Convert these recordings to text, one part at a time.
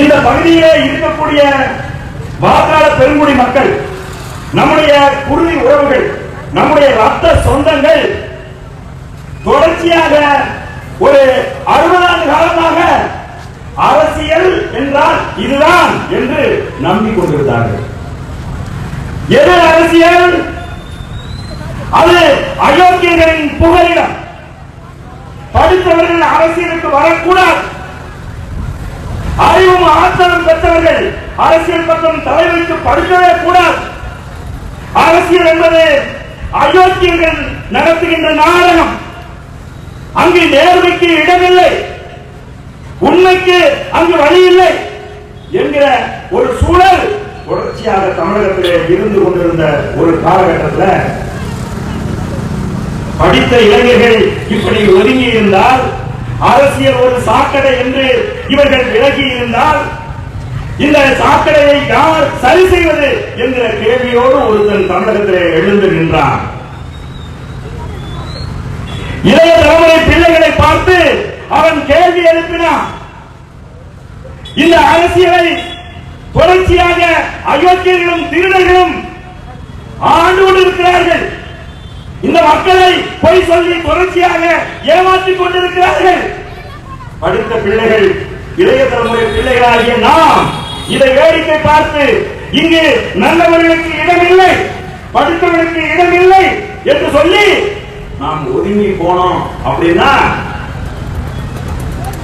இந்த பகுதியிலே இருக்கக்கூடிய வாக்காள பெருங்குடி மக்கள், நம்முடைய குருதி உறவுகள், நம்முடைய ரத்த சொந்தங்கள் தொடர்ச்சியாக ஒரு 60 ஆண்டு காலமாக அரசியல் என்றால் இதுதான் என்று நம்பிக்கொண்டிருந்தார்கள். எது அரசியல்? அது அயோக்கியர்களின் புகலிடம். படித்தவர்கள் அரசியலுக்கு வரக்கூடாது. அறிவும் ஆற்றலும் பெற்றவர்கள் அரசியல் பக்கம் தலை வைத்து படுக்கவே கூடாது. அரசியல் என்பது அயோக்கியர்கள் நடத்துகின்ற நாடகம். அங்கு நேர்மைக்கு இடமில்லை, உண்மைக்கு அங்கு வழி இல்லை என்கிற ஒரு சூழல் தொடர்ச்சியாக தமிழகத்திலே இருந்து கொண்டிருந்த ஒரு காலகட்டத்தில் படித்த இளைஞர்கள் இப்படி ஒதுங்கி இருந்தால், அரசியல் ஒரு சாக்கடை என்று இவர்கள் விலகி இருந்தால், இந்த சாக்கடையை யார் சரி செய்வது என்கிற கேள்வியோடு ஒருத்தன் தமிழகத்திலே எழுந்து நின்றான். இளைய தலைமுறை பிள்ளைகளை பார்த்து அவன் கேள்வி எழுப்பினான். இந்த அரசியலை தொடர்ச்சியாக அயோக்கியர்களும் திருடர்களும் ஆண்டு கொண்டிருக்கிறார்கள். இந்த மக்களை பொய் சொல்லி தொடர்ச்சியாக ஏமாற்றிக் கொண்டிருக்கிறார்கள். படித்த பிள்ளைகள், இளைய தலைமுறை பிள்ளைகளாகிய நாம் இதை வேடிக்கை பார்த்து இங்கு நல்லவர்களுக்கு இடமில்லை, படித்தவர்களுக்கு இடமில்லை என்று சொல்லி நாம் ஒதுங்கி போனோம். அப்படின்னா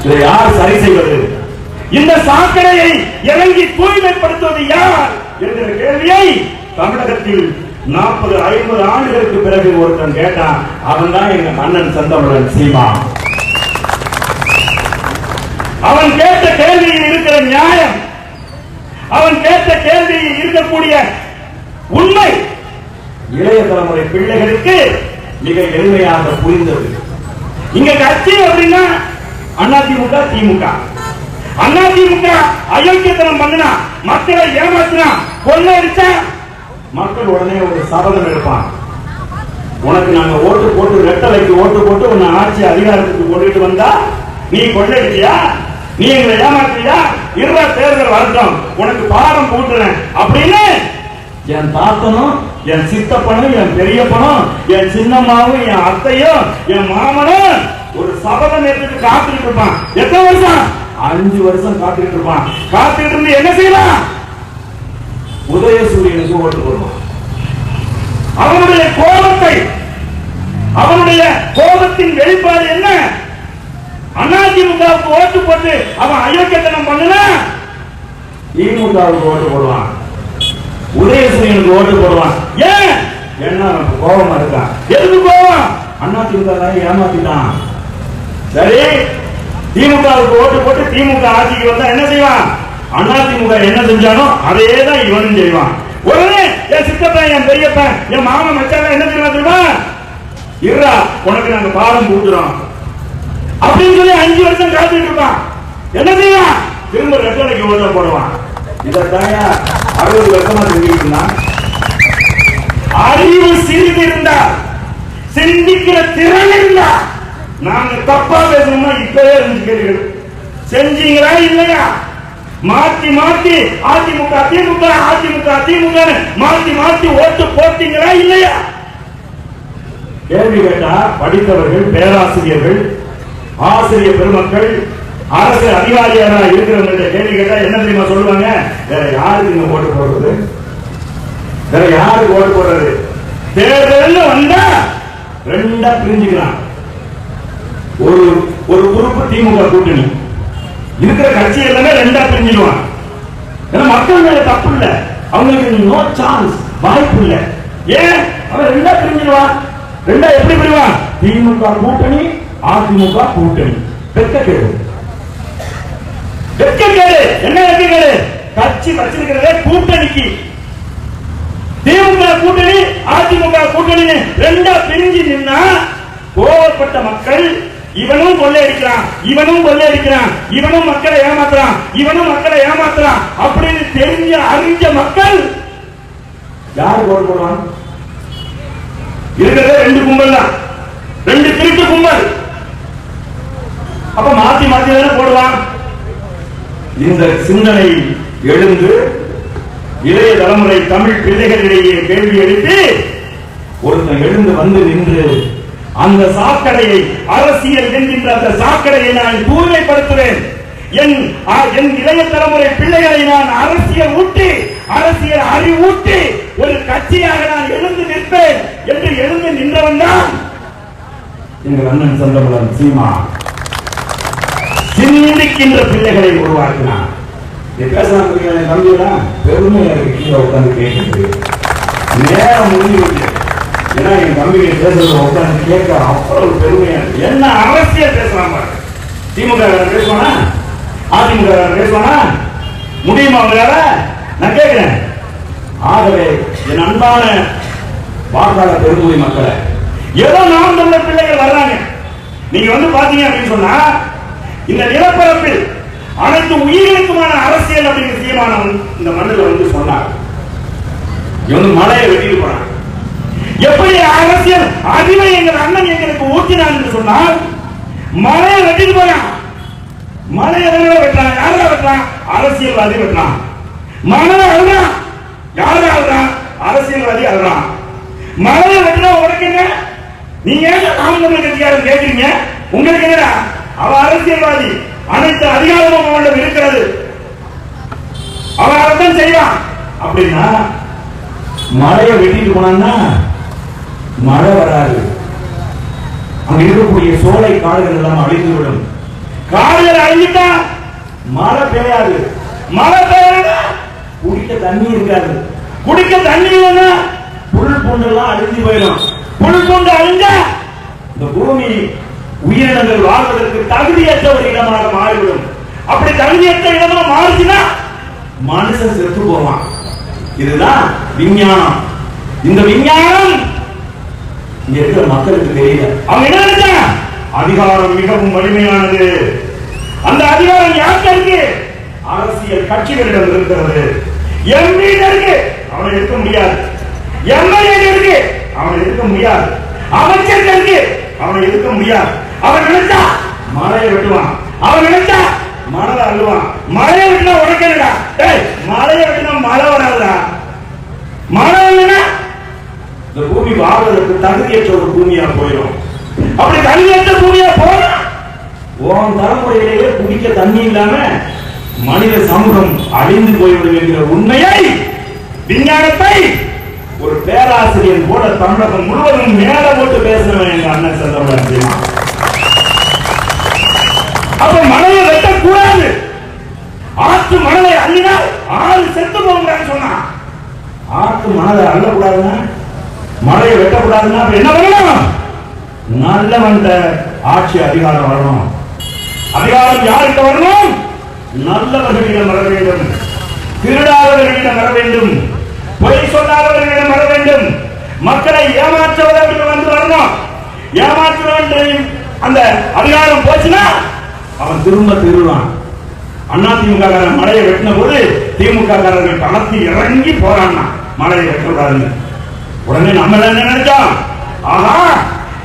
இதை யார் சரி செய்வது? இந்த சாக்கடையை இறங்கி தூய்மைப்படுத்துவது யார் என்கிற கேள்வியை தமிழகத்தில் 40-50 ஆண்டுகளுக்கு பிறகு ஒருத்தன் கேட்டான். அவன் தான் எங்க மன்னன் செந்தமிழன் சீமா. அவன் கேட்ட கேள்வியில் இருக்கிற நியாயம், அவன் கேட்ட கேள்வியில் இருக்கக்கூடிய உண்மை இளைய தலைமுறை பிள்ளைகளுக்கு மிக எளிமையாக புரிந்தது. இங்க கட்சி அப்படின்னா அதிமுக, திமுக. அதிமுக அயோக்கியத்தனம் பண்ணினா, மக்களை ஏமாத்தினா, கொள்ளையடிச்சா மக்கள் உடனே ஒரு சபதம் எடுப்பான். உனக்கு நாங்க ஓட்டு போட்டு ரெட்டலைக்கு ஓட்டு போட்டு உன்னை ஆட்சி அதிகாரத்துக்கு கொண்டுட்டு வந்தா நீ கொள்ளையடிச்சியா, நீ எங்களை ஏமாற்றியா, இருவா தேர்தல் வரட்டும் உனக்கு பாடம் போட்டுறேன் அப்படின்னு என் தாத்தனும், என் சித்தப்பனும், என் பெரியப்பனும், என் சின்னம்மாவும், என் அத்தையும், என் மாமனும் ஒரு சபதம் எடுத்துட்டு காத்துட்டு இருப்பான். எத்தனை வருஷம்? 5 வருஷம் காத்துட்டு இருப்பான். காத்துட்டு இருந்து என்ன செய்யலாம்? உதயசூரியனுக்கு ஓட்டு போடுவான். அவனுடைய கோபத்தை, அவனுடைய கோபத்தின் வெளிப்பாடு என்ன? அதிமுகவுக்கு ஓட்டு போட்டு அவன் அயோக்கியத்தனம் பண்ணனா திமுகவுக்கு ஓட்டு போடுவான், உதயசூரியனுக்கு ஓட்டு போடுவான். ஏன்? என்ன கோபமா இருக்கான். எதுக்கு கோபம்? அதிமுக ஏமாத்திட்டான். சரி, திமுகவுக்கு ஓட்டு போட்டு திமுக ஆட்சிக்கு வந்தா என்ன செய்வான்? அதிமுக என்ன செஞ்சானோ அதே தான் இவனும் செய்வான். உடனே என் சித்தப்பன், என் பெரியப்பன், என் மாமன் மச்சான் என்ன செய்வான்? இருடா உனக்கு நாங்க பாடம் போட்டுறோம் அப்படின்னு சொல்லி 5 வருஷம் காத்துட்டு இருப்பான். என்ன செய்வான்? திரும்ப ரெட்டலைக்கு ஓட்ட போடுவான். இதற்காக 60 வருஷமா செஞ்சுட்டு இருந்தான். அறிவு சிறிது இருந்தா, சிந்திக்கிற திறன் இருந்தா, நாங்க தப்பா பேசணும்னா இப்பவே கேள்விகள் செஞ்சீங்களா இல்லையா? மாத்தி மாத்தி அதிமுக திமுக, அதிமுக திமுக மாத்தி மாத்தி ஓட்டு போட்டீங்களா இல்லையா? கேள்வி கேட்டா படித்தவர்கள், பேராசிரியர்கள், ஆசிரியர் பெருமக்கள், அரசு அதிகாரியாக இருக்கிறவங்க கேள்வி கேட்டா என்ன தெரியுமா சொல்லுவாங்க? வேற யாருக்கு நீங்க ஓட்டு போடுறது? வேற யாருக்கு ஓட்டு போடுறது? தேர்தல் வந்தா 2 பிரிஞ்சுக்கலாம். ஒரு குரூப் திமுக கூட்டணி இருக்கிற கட்சி எல்லாமே 2 பிரிஞ்சிடுவான். ஏன்னா மக்கள் மேல தப்பு இல்ல, அவங்களுக்கு நோ சான்ஸ், வாய்ப்பு இல்ல. ஏன் அவன் 2 பிரிஞ்சிடுவான்? 2 எப்படி பிரிவான்? திமுக கூட்டணி, அதிமுக கூட்டணி. வெட்கக்கேடு, வெட்கக்கேடு. என்ன வெட்கக்கேடு? கட்சி வச்சிருக்கிறதே கூட்டணிக்கு. திமுக கூட்டணி, அதிமுக கூட்டணி 2 பிரிஞ்சு நின்னா கோவப்பட்ட மக்கள் இவனும் கொள்ளையடிக்கிறான், இவனும் கொள்ளையடிக்கிறான், இவனும் மக்களை ஏமாத்துறான், இவனும் மக்களை ஏமாத்துறான் அப்படின்னு தெரிஞ்ச அறிஞ்ச மக்கள் யார் ஓட்டு போடுவான்? இருக்கிறதே 2 கும்பல் தான், 2 திருட்டு கும்பல். அப்ப மாத்தி மாத்தி தானே போடுவான். இந்த சிந்தனை எழுந்து இளைய தலைமுறை தமிழ் பிள்ளைகளிடையே கேள்வி எழுப்பி ஒருத்தன் எழுந்து வந்து நின்று அந்த சாக்கடையை, அரசியல் என்கின்ற அந்த சாக்கடையை நான் தூய்மைப்படுத்துவேன், என் இளைய தலைமுறை பிள்ளைகளை நான் அரசியல் ஊட்டி, அரசியல் அறிவூட்டி ஒரு கட்சியாக நான் எழுந்து நிற்பேன் என்று எழுந்து நின்றவன் தான் எங்கள் அண்ணன் செந்தமிழன் சீமா. சிந்திக்கின்ற பிள்ளைகளை உருவாக்கினார். பேசுறாங்க தம்பிதான் பெருமையா இருக்கு. கீழே உட்காந்து கேட்குது, நேரம் முடிஞ்சு. ஏன்னா என் தம்பியை பேசுறத உட்காந்து கேட்க அவ்வளவு பெருமையா இருக்கு. என்ன அரசியல் பேசுறாங்க? திமுக பேசுவானா? அதிமுக பேசுவானா? முடியுமா அவங்களால? நான் கேட்கிறேன். ஆகவே என் அன்பான வாக்காளர் பெருங்குடி மக்களை, ஏதோ நாம் தமிழர் பிள்ளைகள் வர்றாங்க. நீங்க வந்து பாத்தீங்க அப்படின்னு சொன்னா, இந்த நிலப்பரப்பில் அனைத்து உயிர்களுக்குமான அரசியல் அப்படிங்கிற தீர்மானம் இந்த மண்ணில் வந்து சொன்னார். இவங்க மலையை வெட்டிட்டு போறாங்க. எப்படி அரசியல் அறிவை எங்கள் அண்ணன் எங்களுக்கு ஊற்றினான் என்று சொன்னால், மலையை வெட்டிட்டு போறான். மலையை வெட்டுறான். யாரா வெட்டுறான்? அரசியல்வாதி வெட்டுறான். மலையை அழுறான். யாரா அழுறான்? அரசியல்வாதி அழுறான். மலையை வெட்டினா உடைக்குங்க. நீங்க நாம் தமிழர் கட்சியாரும் கேட்கிறீங்க, உங்களுக்கு என்னடா? அவன் அரசியல்வாதி, அனைத்து அதிகாரமும் அவனிடம் இருக்கிறது, அவன் அர்த்தம் செய்வான். அப்படின்னா மழையை வெட்டிட்டு போனா மழை வராது. அங்க இருக்கக்கூடிய சோலை காடுகள் எல்லாம் அழிந்துவிடும். காடுகள் அழிஞ்சிட்டா மழை பெய்யாது. மழை பெய்யாத குடிக்க தண்ணி இருக்காது. குடிக்க தண்ணி இல்லைன்னா புல் பூண்டெல்லாம் அழிஞ்சு போயிடும். புல் பூண்டு அழிஞ்சா இந்த பூமி உயிரினங்கள் வாழ்வதற்கு தகுதியற்ற ஒரு இடமாக மாறிவிடும். அப்படி தகுதியற்ற இடமா மாறுச்சுன்னா மனுஷன் செத்து போவான். இதுதான் விஞ்ஞானம். இந்த விஞ்ஞானம் இங்க இருக்கிற மக்களுக்கு தெரியல. அவங்க என்ன நினைச்சாங்க? அதிகாரம் மிகவும் வலிமையானது. அந்த அதிகாரம் யாருக்கு இருக்கு? அரசியல் கட்சிகளிடம் இருக்கிறது. எம்பி இருக்கு, அவனை இருக்க முடியாது. எம்எல்ஏ இருக்கு, அவனை இருக்க முடியாது. அமைச்சர்கள் இருக்கு, அவனை இருக்க முடியாது. அவன் நினைச்சா மழையை வெட்டுவான். அவன் நினைச்சா மழை அழுவான். மழையை வெட்டினா உடைக்கா? மழையை வெட்டினா மழை வராதா? மழை இல்லைன்னா இந்த பூமி வாழ்வதற்கு தகுதியற்ற ஒரு பூமியா போயிடும். அப்படி தகுதியற்ற பூமியா போனா உன் தலைமுறையிலேயே குடிக்க தண்ணி இல்லாம மனித சமூகம் அழிந்து போய்விடும் என்கிற உண்மையை, விஞ்ஞானத்தை ஒரு பேராசிரியர் போல தமிழகம் முழுவதும் மேல போட்டு பேசுறவன் எங்க அண்ணன் செந்தமிழன். அப்ப மழையை வெட்டக்கூடாது. ஆற்று மணலை அள்ளினால் ஆறு செத்து போகிறான்னு சொன்னா, ஆற்று மணலை அள்ளக்கூடாதுன்னா, மழையை வெட்டக்கூடாதுன்னா என்ன பண்ணணும்? நல்லவன் ஆட்சி அதிகாரம் வரணும். அதிகாரம் யாருக்கு வரணும்? நல்லவர்களிடம் வர வேண்டும். திருடாதவர்களிடம் வர வேண்டும். பொய் சொல்லாதவர்களிடம் வர வேண்டும். மக்களை ஏமாற்றுவதற்கு வந்து வரணும். ஏமாற்றுவன் அந்த அதிகாரம் போச்சுன்னா அவன் திரும்ப திருடுவான். அதிமுக மழையை வெட்டின போது திமுக காரர்கள் களத்தில் இறங்கி போறான்னா மழையை வெட்டக்கூடாதுன்னு. உடனே நம்ம என்ன நினைச்சோம்? ஆஹா,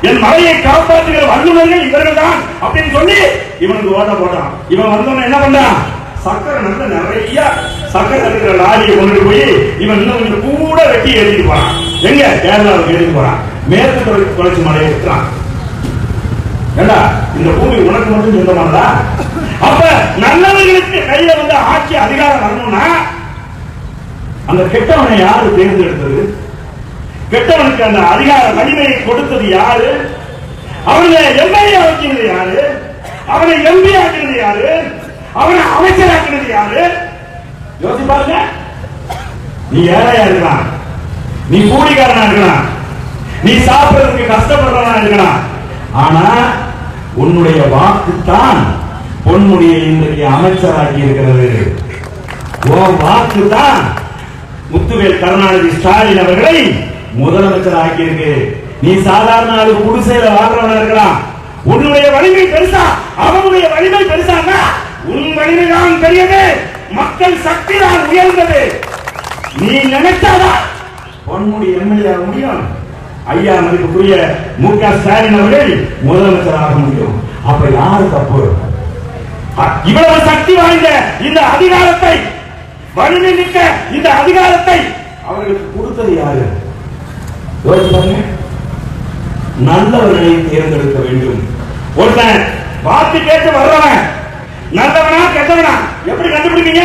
என் மழையை காப்பாற்றுகிற வல்லுநர்கள் இவர்கள் தான் அப்படின்னு சொல்லி இவனுக்கு ஓட்ட போட்டான். இவன் வந்தவன் என்ன பண்ணான்? சக்கரை நல்ல நிறைய சக்கரை இருக்கிற லாரியை கொண்டு போய் இவன் இன்னும் கொஞ்சம் கூட வெட்டி எழுதிட்டு போறான். எங்க? கேரளாவுக்கு எழுதிட்டு போறான். மேற்கு தொடர்ச்சி மலையை வெட்டுறான். ஏண்டா, இந்த பூமி உனக்கு மட்டும் சொந்தமானதா? அப்ப நல்லவர்களுக்கு கையில வந்து ஆட்சி அதிகாரம் வரணும்னா அந்த கெட்டவனை யாரு தேர்ந்தெடுத்தது? கெட்டவனுக்கு அந்த அதிகார வலிமையை கொடுத்தது யாரு? அவனை எம்எல்ஏ ஆக்கினது யாரு? அவனை எம்பி ஆக்கினது யாரு? அவனை அமைச்சராக்கினது யாரு? யோசிச்சு பாருங்க. நீ ஏழையா இருக்கலாம், நீ கூலிக்காரனா இருக்கலாம், நீ சாப்பிடுறதுக்கு கஷ்டப்படுறவனா இருக்கலாம். ஆனா உன்னுடைய வாக்குத்தான் பொன்முடியை இன்றைக்கு அமைச்சராக்கி இருக்கிறது. உன் வாக்குத்தான் முத்துவேல் கருணாநிதி ஸ்டாலின் அவர்களை முதலமைச்சர் ஆக்கியிருக்கு. நீ சாதாரண ஆளு குடிசையில வாழ்றவனா இருக்கலாம். உன்னுடைய வலிமை பெருசா, அவனுடைய வலிமை பெருசாங்க. உன் வலிமை தான் பெரியது, மக்கள் சக்தி தான் உயர்ந்தது. நீ நினைச்சாதான் பொன்முடி எம்எல்ஏ ஆக முடியும். ஐயா மதிப்புக்குரிய மு க ஸ்டாலின் அவர்கள் முதலமைச்சர் ஆக முடியும். அப்ப யாரு தப்பு? இவ்வளவு சக்தி வாய்ந்த இந்த அதிகாரத்தை, வலிமை மிக்க இந்த அதிகாரத்தை அவர்களுக்கு கொடுத்தது யாரு? நல்லவர்களை தேர்ந்தெடுக்க வேண்டும். ஒருத்தன் வாக்கு கேட்டு வர்றவன் நல்லவனா கெட்டவனா எப்படி கண்டுபிடிப்பீங்க?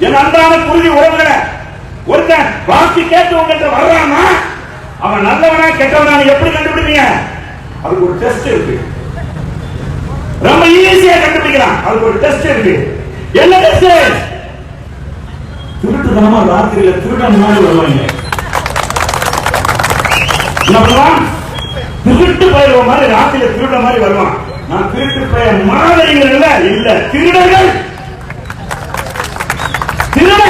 என் அன்றாட குருதி உறவுகளை ஒருத்தன் வாக்கு கேட்டு உங்கள்கிட்ட வர்றான்னா அவன் நல்லவனா கெட்டவனா எப்படி கண்டுபிடிப்பீங்க? அதுக்கு ஒரு டெஸ்ட் இருக்கு. ரொம்ப ஈஸியா கண்டுபிடிக்கலாம். அதுக்கு ஒரு டெஸ்ட் இருக்கு. என்ன டெஸ்ட்? திருட்டுத்தனமா ராத்திரியில திருடன் முன்னாடி வருவாங்க. என்ன பண்ணுவான்? திருட்டு பயிர மாதிரி ராத்திரியில திருட மாதிரி வருவான். நான் திருட்டு பயிர் மாதிரிகள் இல்ல, திருடர்கள், திருட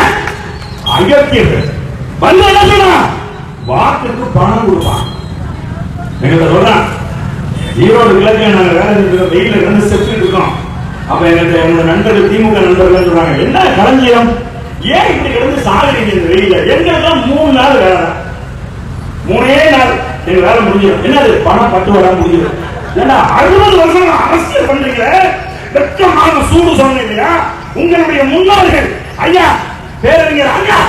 அயோக்கியர்கள் வந்து என்ன செய்வான்? வாக்குக்கு பணம் கொடுப்பான். எங்கிட்ட சொல்றான், ஈரோடு கிழக்கு நாங்க வேலை செஞ்சோம், வெயில இருந்து செத்து இருக்கோம். அப்ப எங்கிட்ட என்னோட நண்பர்கள், திமுக நண்பர்கள் சொல்றாங்க, என்ன களஞ்சியம், ஏன் இப்படி கிடந்து சாகுறீங்க இந்த வெயில? எங்களுக்கெல்லாம் 3 நாள் வேலை, 3 நாள் எங்க வேலை முடிஞ்சிடும். என்னது? பணம் பட்டுவாடா முடிஞ்சிடும். ஏன்னா 60 வருஷம் அரசியல் பண்றீங்க, வெட்கமான சூடு சொன்ன இல்லையா? உங்களுடைய முன்னோர்கள் ஐயா பேரறிஞர் அண்ணா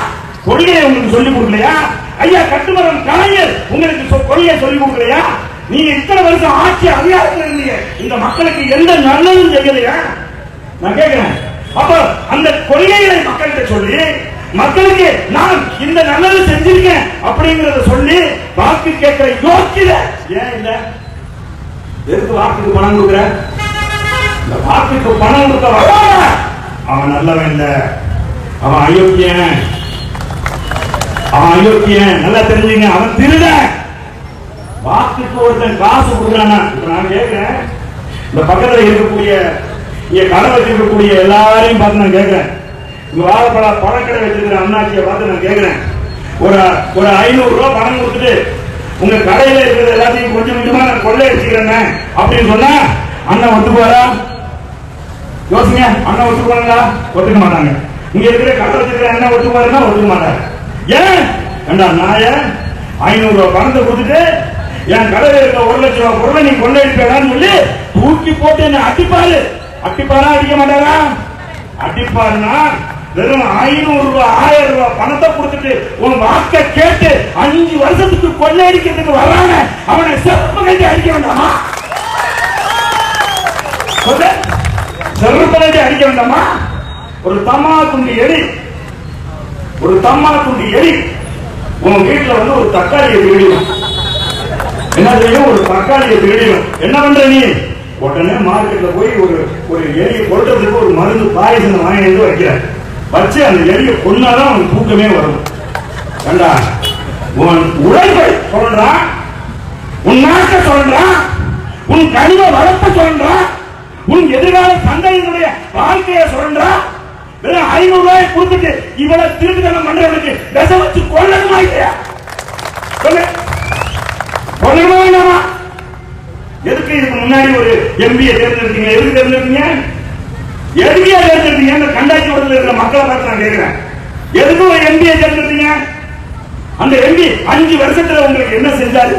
கொள்கையை உங்களுக்கு சொல்லிக் கொடுக்கலையா? ஐயா கட்டுமரம் கலைஞர் உங்களுக்கு கொள்கையை சொல்லிக் கொடுக்கலையா? நீங்க இத்தனை வருஷம் ஆட்சி அதிகாரத்தில் இருந்தீங்க, இந்த மக்களுக்கு எந்த நல்லதும் செய்யலையா? நான் கேட்கிறேன். அப்ப அந்த கொள்கைகளை மக்கள்கிட்ட சொல்லி, மக்களுக்கு நான் இந்த நல்லது செஞ்சிருக்கேன் அப்படிங்கறத சொல்லி வாக்கு கேட்கிற யோக்கியத ஏன் இல்ல? எதுக்கு வாக்குக்கு பணம் கொடுக்குற? இந்த வாக்குக்கு பணம் கொடுக்க வராத அவன் நல்லவன் இல்ல, அவன் அயோக்கியன். அவன் அயோக்கியன், நல்லா தெரிஞ்சுங்க. அவன் திருட. வாக்குக்கு ஒருத்தன் காசு கொடுக்குறானா? நான் கேட்கிறேன், இந்த பக்கத்துல இருக்கக்கூடிய இங்க கடை வச்சிருக்கக்கூடிய எல்லாரையும் பார்த்து நான் கேட்கிறேன், இங்க வாழைப்பழ பழக்கடை வச்சிருக்கிற அண்ணாச்சியை பார்த்து நான் கேட்கிறேன், ஒரு 500 ரூபாய் பணம் கொடுத்துட்டு உங்க கடையில இருக்கிறது எல்லாத்தையும் கொஞ்சம் கொஞ்சமா நான் கொள்ளை அடிச்சுக்கிறேன் அப்படின்னு சொன்னா அண்ணன் ஒத்துக்குவாரா? யோசிங்க, அண்ணன் ஒத்துக்குவாங்களா? ஒத்துக்க மாட்டாங்க. இங்க இருக்கிற கடை வச்சிருக்கிற அண்ணன் ஒத்துக்குவாருன்னா ஒத்துக்க மாட்டாங்க. ஏன்? நாய 500 ரூபாய் பணத்தை கொடுத்துட்டு என் கடையில் இருக்க 1 லட்சம் ரூபாய் பொருளை நீ கொள்ளை அடிப்பேடான்னு சொல்லி தூக்கி போட்டு என்ன அடிப்பாரு. அடிப்பாரா? அடிக்க மாட்டாரா? அடிப்பாருன்னா வெறும் 500 ரூபாய் 1000 ரூபாய் பணத்தை கொடுத்துட்டு உன் வாக்க கேட்டு 5 வருஷத்துக்கு கொள்ளையடிக்கிறதுக்கு வர்றாங்க, அவனை செருப்பு கட்டி அடிக்க வேண்டாமா? செருப்பு கட்டி அடிக்க வேண்டாமா? ஒரு தம்மா துண்டி எலி, ஒரு தம்மா துண்டி எலி உன் வீட்டுல வந்து ஒரு தக்காளியை திருடிடும். என்ன செய்யும்? ஒரு தக்காளியை திருடிடும். என்ன பண்ற நீ? உடனே மார்க்கெட்ல போய் ஒரு எலியை கொல்றதுக்கு ஒரு மருந்து பாயசம் வாங்கி வைக்கிற. வச்சு அந்த எலியை கொன்னாதான் அவனுக்கு தூக்கமே வரும். கண்டா, உன் உழைப்பை சொல்றான், உன் நாட்டை சொல்றான், உன் கனிம வளத்தை சொல்றான், உன் எதிர்கால சந்தையினுடைய வாழ்க்கையை சொல்றான். வெறும் 500 ரூபாய் கொடுத்துட்டு இவ்வளவு திருட்டுத்தனம் பண்றவனுக்கு விச வச்சு கொல்லணுமா இல்லையா? கொல்லணுமா வேண்டாமா? எதுக்கு இதுக்கு முன்னாடி ஒரு எம்பியை தேர்ந்தெடுத்தீங்க? எதுக்கு தேர்ந்தெடுத்தீங்க? எம்பியை தேர்ந்தெடுத்தீங்க? இந்த கண்டாட்சி வட்டத்தில் இருக்கிற மக்களை பார்த்து நான் கேட்கிறேன், எதுக்கு ஒரு எம்பியை தேர்ந்தெடுத்தீங்க? அந்த எம்பி 5 வருஷத்துல உங்களுக்கு என்ன செஞ்சாரு?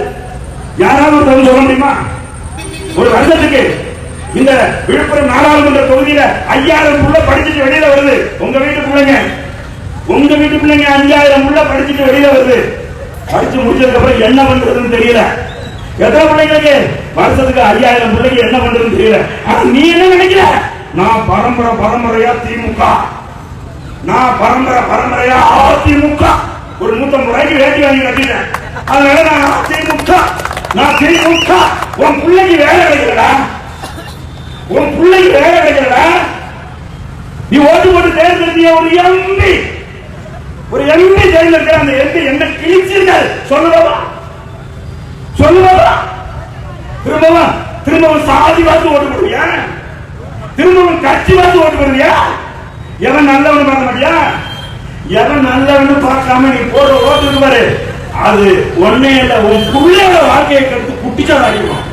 யாராவது சொல்ல முடியுமா? ஒரு வருஷத்துக்கு இந்த விழுப்புரம் நாடாளுமன்ற தொகுதியில 5000 புள்ள படிச்சுட்டு வெளியில வருது. உங்க வீட்டு பிள்ளைங்க 5000 புள்ள படிச்சுட்டு வெளியில வருது. படிச்சு முடிச்சதுக்கு அப்புறம் என்ன பண்றதுன்னு தெரியல. எத்தனை பிள்ளைங்களுக்கு வருஷத்துக்கு 5000 பிள்ளைங்க என்ன பண்றதுன்னு தெரியல. ஆனா நீ என்ன நினைக்கிற? நான் பரம்பரையா திமுக, நான் பரம்பரையா அதிமுக. ஒரு 150 ரூபாய்க்கு வேட்டி வாங்கி கட்டிட்டேன், அதனால நான் அதிமுக, நான் திமுக. உன் பிள்ளைக்கு வேலை கிடைக்கலடா, உன் பிள்ளைக்கு வேலை கிடைக்கலடா. நீ ஓட்டு போட்டு தேர்ந்தெடுத்திய ஒரு எம்பி தேர்ந்தெடுக்கிற அந்த எம்பி என்ன கிழிச்சீர்கள் சொல்லுவா? திரும்பவும் சாதி பார்த்து ஓட்டு போடுவியா? திரும்பவும் கட்சி பார்த்து ஓட்டு போடுவியா? எவன் நல்லவனு பார்க்க மாட்டியா? எவன் நல்லவனு பார்க்காம நீ போடுற ஓட்டு பாரு, அது ஒன்னே இல்ல, உன் பிள்ளையோட வாழ்க்கையை கருத்து குட்டிச்சால் அடிக்கும்.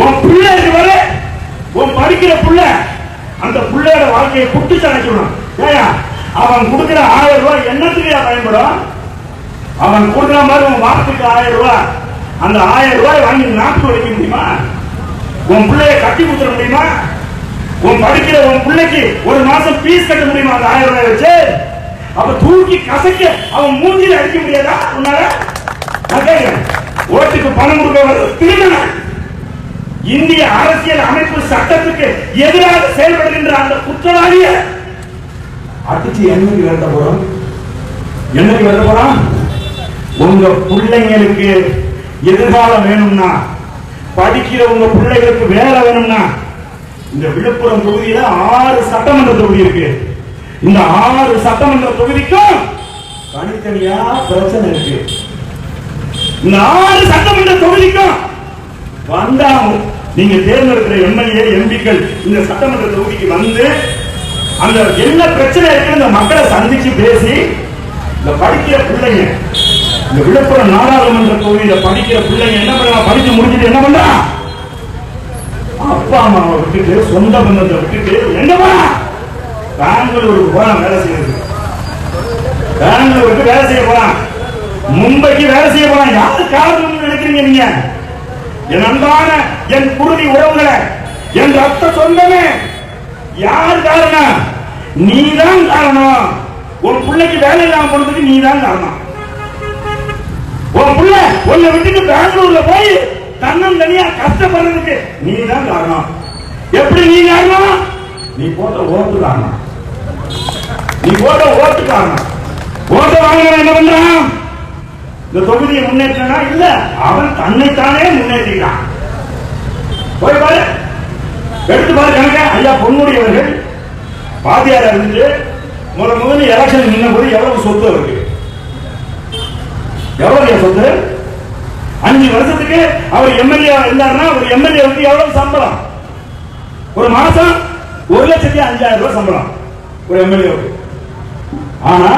உன் பிள்ளை இருக்கு பாரு, உன் படிக்கிற புள்ள, அந்த பிள்ளையோட வாழ்க்கையை குட்டிச்சால் அடிக்கணும். ஏயா அவன் கொடுக்கிற 1000 ரூபாய் என்னத்துக்கு பயன்படும்? அவன் கொடுக்கிற மாதிரி உன் வாரத்துக்கு 1000 ரூபாய், அந்த 1000 ரூபாய் வாங்கி நாட்டு வைக்க முடியுமா? உன் பிள்ளைய கட்டி கொடுத்துட முடியுமா? உன் படிக்கிற உன் பிள்ளைக்கு ஒரு மாசம் ஃபீஸ் கட்ட முடியுமா அந்த 1000 ரூபாய் வச்சு? அப்ப தூக்கி கசக்க அவன் மூஞ்சில அடிக்க முடியாதா உன்னால? நான் கேட்கிறேன், ஓட்டுக்கு பணம் கொடுக்க வர்றது திருமணம். இந்திய அரசியல் அமைப்பு சட்டத்துக்கு எதிராக செயல்படுகின்ற அந்த குற்றவாளிய அடிச்சு என்னைக்கு வருத்த போறோம்? என்னைக்கு வருத்த போறோம்? உங்க பிள்ளைங்களுக்கு எதிர்காலம் வேணும்னா, படிக்கிற உங்க பிள்ளைகளுக்கு வேலை வேணும்னா, இந்த விழுப்புரம் தொகுதியில 6 சட்டமன்ற தொகுதி இருக்கு. இந்த 6 சட்டமன்ற தொகுதிக்கும் தனித்தனியா பிரச்சனை இருக்கு. இந்த 6 சட்டமன்ற தொகுதிக்கும் வந்தா நீங்க தேர்ந்தெடுக்கிற எம்எல்ஏ எம்பிக்கள் இந்த சட்டமன்ற தொகுதிக்கு வந்து அந்த என்ன பிரச்சனை இருக்கு இந்த மக்களை சந்திச்சு பேசி, இந்த படிக்கிற பிள்ளைங்க, இந்த விழுப்புரம் நாடாளுமன்ற தொகுதியில படிக்கிற பிள்ளைங்க என்ன பண்ண, படிச்சு முடிச்சுட்டு என்ன பண்றா, அப்பா அம்மாவை விட்டுட்டு சொந்த பந்தத்தை விட்டுட்டு என்னமா பெங்களூருக்கு போறான் வேலை செய்யறது. பெங்களூருக்கு வேலை செய்ய போறான், மும்பைக்கு வேலை செய்ய போறான். யாரு காரணம் நினைக்கிறீங்க நீங்க? என் அன்பான என் குருதி உறவுகளை, என் ரத்த சொந்தமே, யார் காரணம்? நீதான் காரணம். உன் பிள்ளைக்கு வேலை இல்லாம போனதுக்கு நீதான் காரணம். உன் பிள்ளை உன்னை விட்டுட்டு பெங்களூர்ல போய் தன்னம் தனியா கஷ்டப்படுறதுக்கு நீதான் காரணம். எப்படி நீ காரணம்? நீ போட்ட ஓட்டு காரணம். நீ போட்ட ஓட்டு காரணம். ஓட்ட வாங்கின என்ன பண்றான்? இந்த தொகுதியை முன்னேற்றா இல்ல, அவன் தன்னைத்தானே முன்னேற்றிக்கிறான். போய் பாரு, எடுத்து பாரு கணக்க. ஐயா பொன்முடியவர்கள் பாதியாரா இருந்து முதல்ல எலெக்ஷன் நின்ன போது எவ்வளவு சொத்து இருக்கு? எவ்வளவு சொத்து? 5 வருஷத்துக்கு அவர் எம்எல்ஏ இருந்தாருன்னா ஒரு எம்எல்ஏவுக்கு எவ்வளவு சம்பளம்? ஒரு மாசம் 1,05,000 ரூபாய் சம்பளம் ஒரு எம்எல்ஏவுக்கு. ஆனா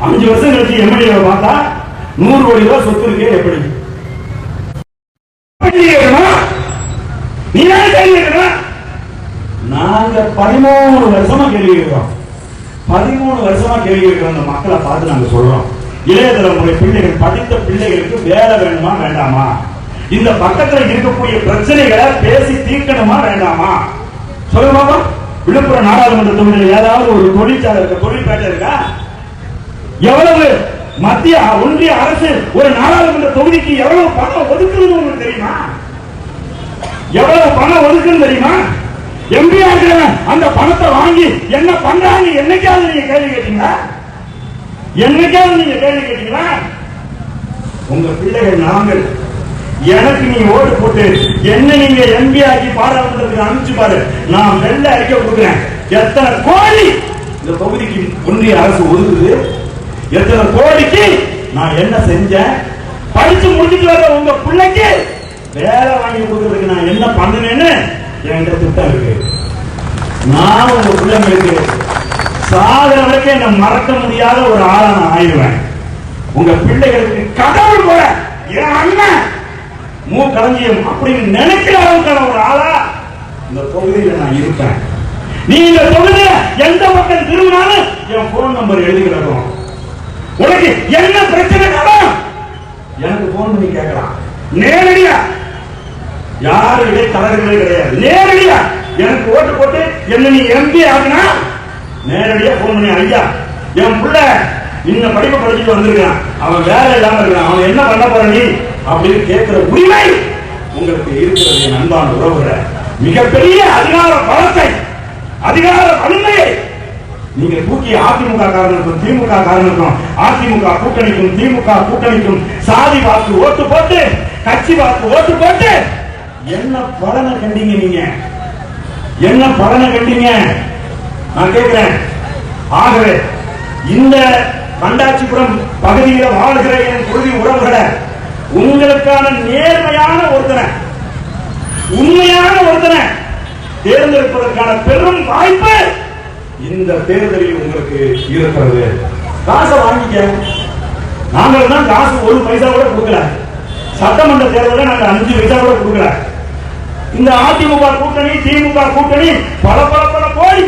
5 வருஷம் கழிச்சு எம்எல்ஏ பார்த்தா 100 கோடி ரூபாய் சொத்து இருக்கு. எப்படி? நீ கேள்வி கேட்கணும். நாங்க 13 வருஷமா கேள்வி கேட்கிறோம். 13 வருஷமா கேள்வி கேட்கிறோம். அந்த மக்களை பார்த்து நாங்க சொல்றோம், இளைய தலைமுறை பிள்ளைகள், படித்த பிள்ளைகளுக்கு வேலை வேணுமா வேண்டாமா? இந்த பக்கத்தில் இருக்கக்கூடிய பிரச்சனைகளை பேசி தீர்க்கணுமா வேண்டாமா? சொல்லுங்க பாப்பா. விழுப்புரம் நாடாளுமன்ற தொகுதியில் ஏதாவது ஒரு தொழிற்சாலை இருக்க, தொழிற்பேட்டை இருக்கா? எவ்வளவு மத்திய ஒன்றிய அரசு ஒரு நாடாளுமன்ற தொகுதிக்கு எவ்வளவு பணம் ஒதுக்குறது உங்களுக்கு தெரியுமா? எவ்வளவு பணம் ஒதுக்குன்னு தெரியுமா? எம்பியா அந்த பணத்தை வாங்கி என்ன பண்றாங்க? என்னைக்காவது நீங்க கேள்வி கேட்டீங்களா? என்னைக்காவது நீங்க கேள்வி கேட்டீங்களா? உங்க பிள்ளைகள் நாங்கள், எனக்கு நீ ஓட்டு போட்டு என்ன நீங்க எம்பி ஆக்கி பாராளுமன்றத்துக்கு அனுப்பிச்சு பாரு, நான் வெள்ள அறிக்கை கொடுக்குறேன். எத்தனை கோடி இந்த தொகுதிக்கு ஒன்றிய அரசு ஒதுக்குது, எத்தனை கோடிக்கு நான் என்ன செஞ்சேன், படிச்சு முடிச்சுட்டு வர உங்க பிள்ளைக்கு வேலை வாங்கி கொடுக்கறதுக்கு நான் என்ன பண்ணினேன்னு என்கிட்ட திட்டம் இருக்கு. நான் உங்க பிள்ளைங்களுக்கு சாகிற வரைக்கும் என்ன மறக்க முடியாத ஒரு ஆளா நான் ஆயிடுவேன். உங்க பிள்ளைகளுக்கு கடவுள் கூட என் அண்ணன் களஞ்சியம் அப்படின்னு நினைக்கிற அளவுக்கான ஒரு ஆளா இந்த தொகுதியில நான் இருப்பேன். நீ இந்த தொகுதியில எந்த பக்கம் திரும்பினாலும் என் போன் நம்பர் எழுதி கிடக்கும். உனக்கு என்ன பிரச்சனை எனக்கு போன் பண்ணி கேட்கலாம். நேரடியா, யாரு இடைத்தரகர்களே கிடையாது. நேரடியா எனக்கு ஓட்டு போட்டு என்ன நீ எம்பி ஆகுனா நேரடியா போன் பண்ணி, ஐயா என் பிள்ளை இந்த படிப்பை படிச்சுட்டு வந்திருக்கான், அவன் வேலை இல்லாம இருக்கான், அவன் என்ன பண்ண போற நீ அப்படின்னு கேட்கிற உரிமை உங்களுக்கு இருக்கிறது. என் அன்பான உறவுகளை, மிகப்பெரிய அதிகார பலத்தை, அதிகார வலிமையை நீங்க தூக்கி அதிமுக காரனுக்கும் திமுக காரனுக்கும், அதிமுக கூட்டணிக்கும் திமுக கூட்டணிக்கும் சாதி வாக்கு ஓட்டு போட்டு, கட்சி வாக்கு ஓட்டு போட்டு என்ன பலனை கண்டீங்க? நீங்க என்ன பலனை கண்டீங்க? நான் கேட்கிறேன். ஆகவே இந்த கண்டாச்சிபுரம் பகுதியில் வாழ்கிற என் குருதி உறவுகளை, உங்களுக்கான நேர்மையான ஒருத்தனை, உண்மையான ஒருத்தனை தேர்ந்தெடுப்பதற்கான பெரும் வாய்ப்பு இந்த தேர்தலில் உங்களுக்கு இருக்கிறது. காசை வாங்கிக்க. நாங்கள் தான் காசு 1 பைசா கூட கொடுக்கல. சட்டமன்ற தேர்தலில் நாங்கள் 5 பைசா கூட கொடுக்கல. இந்த அதிமுக கூட்டணி திமுக கூட்டணி பல பல பல கோடி.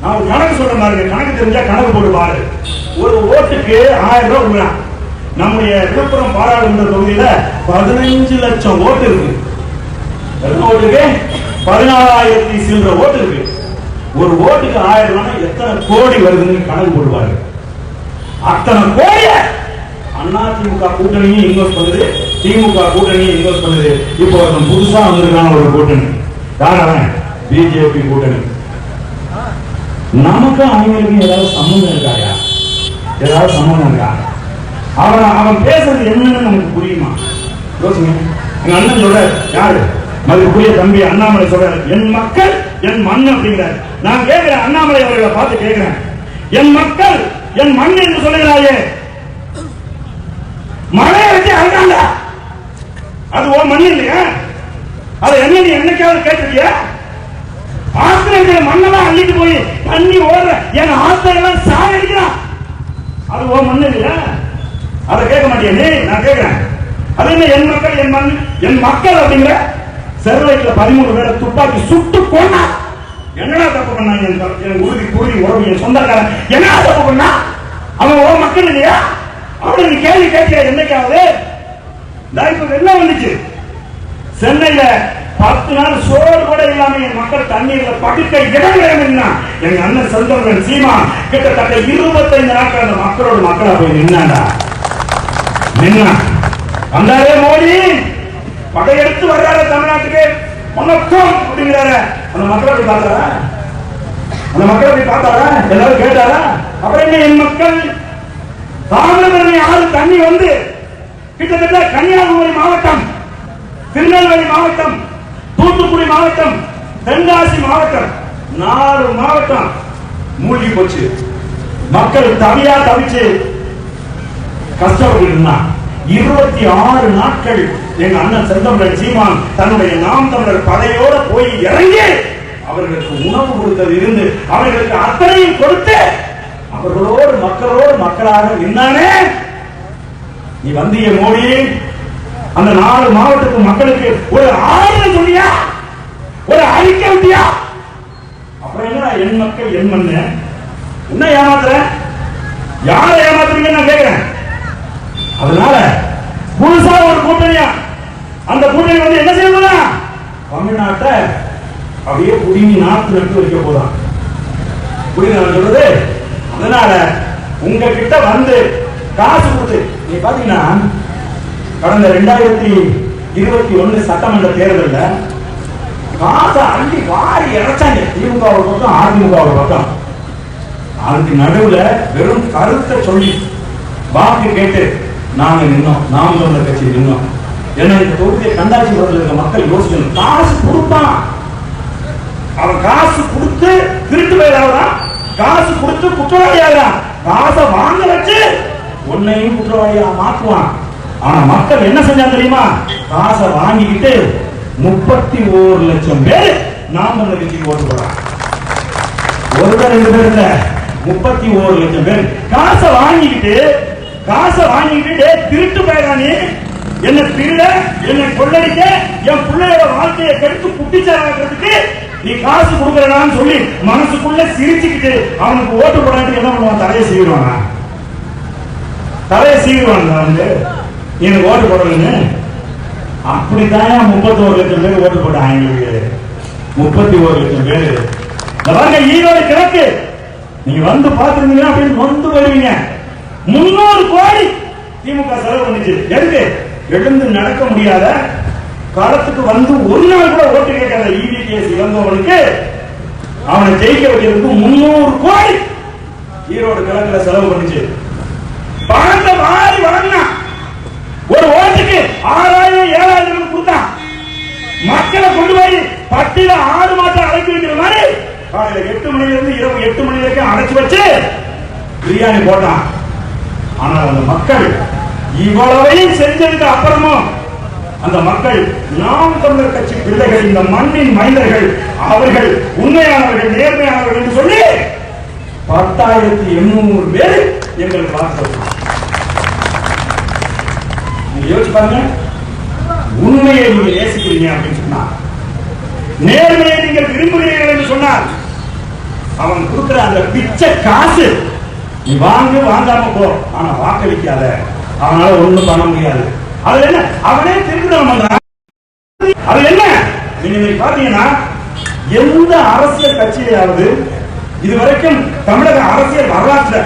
நான் ஒரு கணக்கு சொல்ற மாதிரி, கணக்கு தெரிஞ்சா கணக்கு போட்டு பாரு. ஒரு ஓட்டுக்கு 1000 ரூபாய் கொடுக்கலாம். நம்முடைய விழுப்புரம் பாராளுமன்ற தொகுதியில 15 லட்சம் ஓட்டு இருக்கு. ஓட்டுக்கு 14,000 சில்லற ஓட்டு இருக்கு. ஒரு ஓட்டுக்கு 1000 ரூபாய் எத்தனை கோடி வருதுன்னு கணக்கு போடுவாரு. அத்தனை கோடிய அதிமுக கூட்டணியும் இன்வெஸ்ட் பண்ணுது, திமுக கூட்டணியும் இன்வெஸ்ட் பண்ணுது. இப்போ புதுசா வந்திருக்கான ஒரு கூட்டணி, யாரும் பிஜேபி கூட்டணி. நமக்கும் அவங்களுக்கும் ஏதாவது சம்பந்தம் இருக்காயா? ஏதாவது சம்பந்தம் இருக்கா? அவன் பேசுறது என்னன்னு நமக்கு புரியுமா? யோசிங்க. எங்க அண்ணன் சொல்ற, யாரு மதிப்புரிய தம்பி அண்ணாமலை சொல்ற, என் மக்கள் என் மண் அப்படிங்கிறார். நான் கேட்கிறேன், அண்ணாமலை அவர்களை பார்த்து கேட்கிறேன், என் மக்கள் என் மண் என்று சொல்லுகிறாயே, மழையை வச்சு அழுதாங்க, அது ஓ மண் இல்லையா? அதை என்ன நீ என்னைக்காவது கேட்டிருக்கியா? ஆஸ்திரேலிய மண்ணெல்லாம் அள்ளிட்டு போய் தண்ணி ஓடுற என் ஆஸ்திரேலியா சாயடிக்கிறான், அது ஓ மண் இல்லையா? அதை கேட்க மாட்டேன் நீ. நான் கேட்கிறேன், அது என்ன என் மக்கள் என் மண் என் மக்கள் அப்படிங்கிற? செர்லைட்ல 13 பேரை துப்பாக்கி சுட்டு கொண்டா, என்னடா தப்பு பண்ணாங்க? என் உறுதி கூறி உறவு என் சொந்தக்காரன் என்னடா தப்பு பண்ணா? அவன் ஓ மக்கள் இல்லையா? அவனை நீ கேள்வி கேட்கிற என்னைக்காவது? இப்ப வெள்ளம் வந்துச்சு சென்னையில, 10 நாள் சோறு கூட இல்லாம என் மக்கள் தண்ணீர்ல படுக்க இடம் வேணும்னா எங்க அண்ணன் செந்தமிழன் சீமா கிட்டத்தட்ட 25 நாட்கள் அந்த மக்களோட மக்களா போய் நின்னாண்டா. நின்னா வந்தாரே மோடி, படையெடுத்து வர்றாரு தமிழ்நாட்டுக்கு, வணக்கம் அப்படிங்கிறாரு. அந்த மக்களை போய் பார்த்தாரா? அந்த மக்களை போய் பார்த்தாரா? எல்லாரும் கேட்டாரா? அப்புறம் என்ன என் மக்கள்? தாமிரபரணி ஆறு தண்ணி வந்து கிட்டத்தட்ட கன்னியாகுமரி மாவட்டம், திருநெல்வேலி மாவட்டம், தூத்துக்குடி மாவட்டம், தென்காசி மாவட்டம், 4 மாவட்டம் மூழ்கி போச்சு. மக்கள் தவியா தவிச்சு கஷ்டப்பட்டு இருந்தான். 26 நாட்கள் எங்க அண்ணன் செந்தமிழன் சீமான் தன்னுடைய நாம் தமிழர் படையோட போய் இறங்கி அவர்களுக்கு உணவு கொடுத்தது இருந்து அவர்களுக்கு அத்தனையும் கொடுத்து அவர்களோடு மக்களோடு மக்களாக நின்னானே. நீ வந்திய மோடி, அந்த 4 மாவட்டத்து மக்களுக்கு ஒரு ஆறுதல் சொல்லியா? ஒரு அறிக்கை விட்டியா? அப்புறம் என்ன என் மக்கள் என் மண்ணு? என்ன ஏமாத்துற? யாரை ஏமாத்துறீங்கன்னு நான் கேட்கிறேன். அதனால புதுசா ஒரு கூட்டணியா, அந்த கூட்டணி வந்து என்ன செய்ய போதா? தமிழ்நாட்டை அப்படியே புடிங்கி நாட்டு நட்டு வைக்க போதான். புரியுது சொல்றது? அதனால உங்ககிட்ட வந்து காசு கொடுத்து, நீ பாத்தீங்கன்னா கடந்த 2021 சட்டமன்ற தேர்தலில் காசை அள்ளி வாரி இறைச்சாங்க. திமுக ஒரு பக்கம், அதிமுக ஒரு பக்கம். அதுக்கு நடுவுல வெறும் கருத்தை சொல்லி வாக்கு கேட்டு நாங்க நின்னோம், நாம் தமிழர் கட்சி நின்னோம். ஏன்னா இந்த தொகுதியை கண்டாட்சிபுரத்தில் இருக்க மக்கள் யோசிக்கணும். காசு கொடுப்பான், அவன் காசு கொடுத்து திருட்டு போயிடாதான், காசு கொடுத்து குற்றவாளி ஆகிறான். காசை வாங்க வச்சு உன்னையும் குற்றவாளியா மாற்றுவான். ஆனா மக்கள் என்ன செஞ்சா தெரியுமா? காசை வாங்கிக்கிட்டு 31 லட்சம் பேர் நாம் தமிழர் கட்சிக்கு ஓட்டு போடுறான். ஒரு பேர் 2 பேர் இல்ல, 31 லட்சம் பேர் காசை வாங்கிக்கிட்டு திருட்டு போயிடானே, என்ன திருட, என்ன கொள்ளடிக்க, என் பிள்ளையோட வாழ்க்கையை கெடுத்து குட்டிச்சாராக்கிறதுக்கு நீ காசு கொடுக்கறான்னு சொல்லி மனசுக்குள்ள சிரிச்சுக்கிட்டு அவனுக்கு ஓட்டு போடாட்டி என்ன பண்ணுவான்? தலையை சீவிடுவானா? தலையை சீவிடுவான் வந்து எனக்கு ஓட்டு போடலன்னு. அப்படித்தான் 31 லட்சம் பேர் ஓட்டு போட்டாங்க. 31 லட்சம் பேர். பாருங்க, ஈரோடு கிழக்கு நீங்க வந்து பாத்துருந்தீங்கன்னா அப்படின்னு வந்து வருவீங்க. 300 கோடி திமுக செலவு பண்ணிச்சு. எதுக்கு? எழுந்து நடக்க முடியாத, காலத்துக்கு வந்து ஒரு நாள் கூட ஓட்டு கேட்காத ஈவி கேஸ் இளங்கோவனுக்கு அவனை ஜெயிக்க வைக்கிறதுக்கு 300 கோடி ஈரோடு கிழக்குல செலவு பண்ணிச்சு. பணத்தை வாரி வழங்கினா ஒரு ஓட்டுக்கு 6000 7000 கொடுத்தான். மக்களை கொண்டு போய் பட்டியல ஆடு மாட்டை அடைச்சி வைக்கிற மாதிரி காலையில 8 மணில இருந்து இரவு 8 மணி வரைக்கும் அடைச்சு வச்சு பிரியாணி போட்டான். ஆனால் அந்த மக்கள் இவ்வளவையும் செஞ்சதுக்கு அப்புறமும் அந்த மக்கள் நாம் தமிழர் கட்சி பிள்ளைகள், இந்த மண்ணின் மைந்தர்கள், அவர்கள் உண்மையானவர்கள், நேர்மையானவர்கள் என்று சொல்லி 10,800 பேர் எங்களுக்கு வாக்கு. நீங்க யோசிச்சு பாருங்க, உண்மையை நீங்க நேசிக்கிறீங்க அப்படின்னு சொன்னா, நேர்மையை நீங்கள் விரும்புகிறீர்கள் என்று சொன்னால், அவன் கொடுக்கிற அந்த பிச்சை காசு நீ வாங்காம போ, ஆனா வாக்களிக்காத. அவனால ஒண்ணும் பண்ண முடியாது. அது என்ன? அவனே திருக்குறள் பண்றான். அது என்ன? நீங்க பாத்தீங்கன்னா எந்த அரசியல் கட்சியிலாவது இதுவரைக்கும் தமிழக அரசியல் வரலாற்று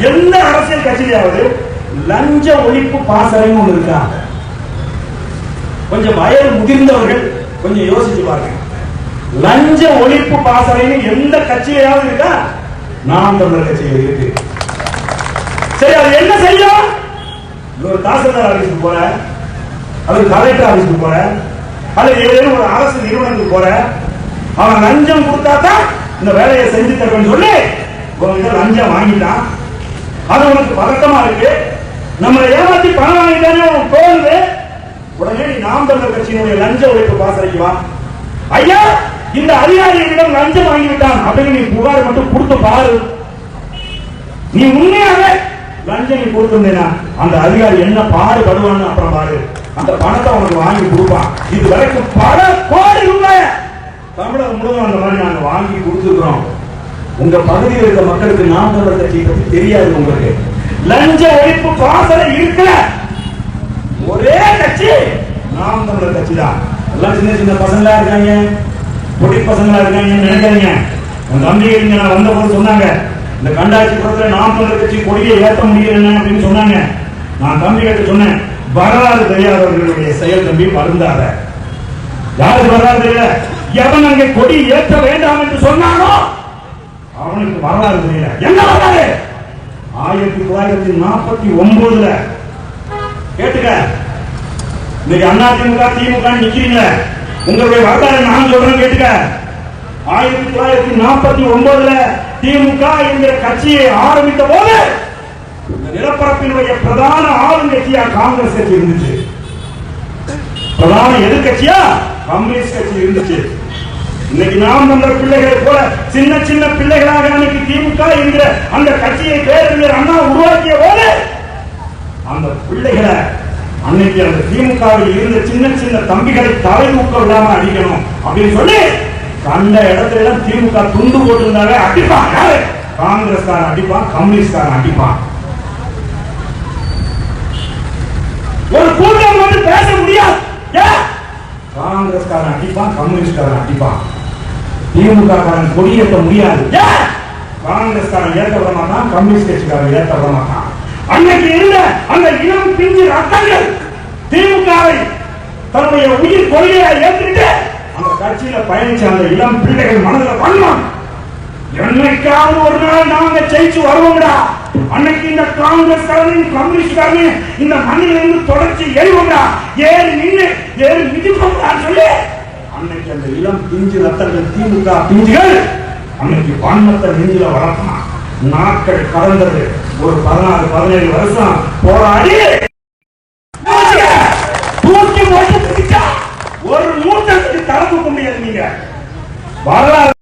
எந்த அரசியல் கட்சியிலாவது லஞ்ச ஒழிப்பு பாசறைன்னு ஒண்ணு இருக்கா? கொஞ்சம் வயது முதிர்ந்தவர்கள் கொஞ்சம் யோசிச்சு பாருங்க. லஞ்ச ஒழிப்பு பாசறைன்னு எந்த கட்சியிலாவது இருக்கா? நாம் தமிழர் கட்சியில் இருக்கு. சரி, அது என்ன செய்யும்? ஒரு தாசில்தார் ஆபீஸ்க்கு போற, அது கலெக்டர் ஆபீஸ்க்கு போற, அல்லது ஏதேனும் ஒரு அரசு நிறுவனத்துக்கு போற, அவன் லஞ்சம் கொடுத்தா தான் இந்த வேலையை செஞ்சு தருவேன்னு சொல்லி உங்ககிட்ட லஞ்சம் வாங்கிட்டான். அது உனக்கு பதட்டமா இருக்கு, நம்மளை ஏமாத்தி பணம் வாங்கிட்டானே தோணுது. உடனே நீ நாம் தமிழர் கட்சியினுடைய லஞ்ச ஒழிப்பு பாசறைக்கு வா. ஐயா, இந்த அதிகாரிகளிடம் லஞ்சம் வாங்கிவிட்டான் அப்படின்னு நீ புகார் மட்டும் கொடுத்து பாரு. நீ உண்மையாவே லஞ்சம் நீ கொடுத்திருந்தேனா அந்த அதிகாரி என்ன பாடுபடுவான்னு அப்புறம் பாரு. அந்த பணத்தை உனக்கு வாங்கி கொடுப்பான். இது வரைக்கும் பல கோடி ரூபாய் தமிழகம் முழுவதும் அந்த மாதிரி நாங்க வாங்கி கொடுத்துக்கிறோம். உங்க பகுதியில் இருக்க மக்களுக்கு நாம் தமிழர் கட்சியை பத்தி தெரியாது. உங்களுக்கு லஞ்ச ஒழிப்பு பாசறை இருக்கிற ஒரே கட்சி நாம் தமிழர் கட்சி தான். எல்லாம் சின்ன சின்ன பசங்களா இருக்காங்க, பொடி பசங்களா இருக்காங்க நினைக்காதீங்க. உங்க தம்பிகள் நான் வந்த போது சொன்னாங்க, இந்த கண்டாட்சிபுரத்தில் நாம் தமிழர் கட்சி கொடியை ஏற்ற முடியல அப்படின்னு சொன்னாங்க. நான் தம்பிகிட்ட சொன்னேன், வரலாறு தெரியாதவர்களுடைய செயல் தம்பி வருந்தாத. யாருக்கு வரலாறு தெரியல? எவன் அங்கே கொடி ஏற்ற வேண்டாம் என்று சொன்னானோ அவனுக்கு வரலாறு தெரியல. என்ன வரலாறு? 1949 கேட்டுக்க. இன்னைக்கு அதிமுக திமுக நிக்கிறீங்க, உங்களுடைய வரலாறு நான் சொல்றேன் கேட்டுக்க. 1949 திமுக என்கிற கட்சியை ஆரம்பித்த போது இந்த நிலப்பரப்பினுடைய பிரதான ஆளுங்கட்சியா காங்கிரஸ் கட்சி இருந்துச்சு. பிரதான எதிர்கட்சியா கம்யூனிஸ்ட் கட்சி இருந்துச்சு. இன்னைக்கு நாம் தமிழர் பிள்ளைகளை போல சின்ன சின்ன பிள்ளைகளாக அன்னைக்கு திமுக என்கிற அந்த கட்சியை பேரறிஞர் அண்ணா உருவாக்கிய போது அந்த பிள்ளைகளை அன்னைக்கு அந்த திமுகவில் இருந்த சின்ன சின்ன தம்பிகளை தலை தூக்க விடாம அடிக்கணும் அப்படின்னு சொல்லி கண்ட இடத்துல எல்லாம் திமுக துண்டு போட்டிருந்தாங்க. அடிப்பான் யாரு? காங்கிரஸ்காரன் அடிப்பான், கம்யூனிஸ்ட்காரன் அடிப்பான். ஒரு கூட்டம் வந்து பேச முடியாது. காங்கிரஸ்காரன் அடிப்பான், கம்யூனிஸ்ட்காரன் அடிப்பான். திமுக காரன் கொடியேற்ற முடியாது. காங்கிரஸ்காரன் ஏற்ற விட மாட்டான், கம்யூனிஸ்ட் கட்சிக்காரன் ஏற்ற விட மாட்டான். அன்னைக்கு இருந்த அந்த இளம் பிஞ்சு ரத்தங்கள் திமுகவை தன்னுடைய உயிர் கொள்கையை ஏற்றுக்கிட்டு அந்த கட்சியில பயணிச்ச அந்த இளம் பிள்ளைகள் மனதில் பண்ணலாம், என்னைக்காவது ஒரு நாள் நாங்க ஜெயிச்சு வருவோம்டா. அன்னைக்கு இந்த காங்கிரஸ் காரனையும் கம்யூனிஸ்ட் காரனையும் இந்த மண்ணில் இருந்து தொடர்ச்சி எழுவோம்டா, ஏறி நின்று ஏறி மிதிப்போம்டான்னு சொல்லி அன்னைக்கு அந்த இளம் பிஞ்சு ரத்தங்கள் திமுக பிஞ்சுகள் அன்னைக்கு வன்மத்தை நெஞ்சில வளர்த்தான். நாட்கள் கடந்தது. ஒரு 16-17 வருஷம் போராடி தூக்கி போட்டு ஒரு நூற்றத்துக்கு தர தூக்க முடியாது. நீங்க வரலாறு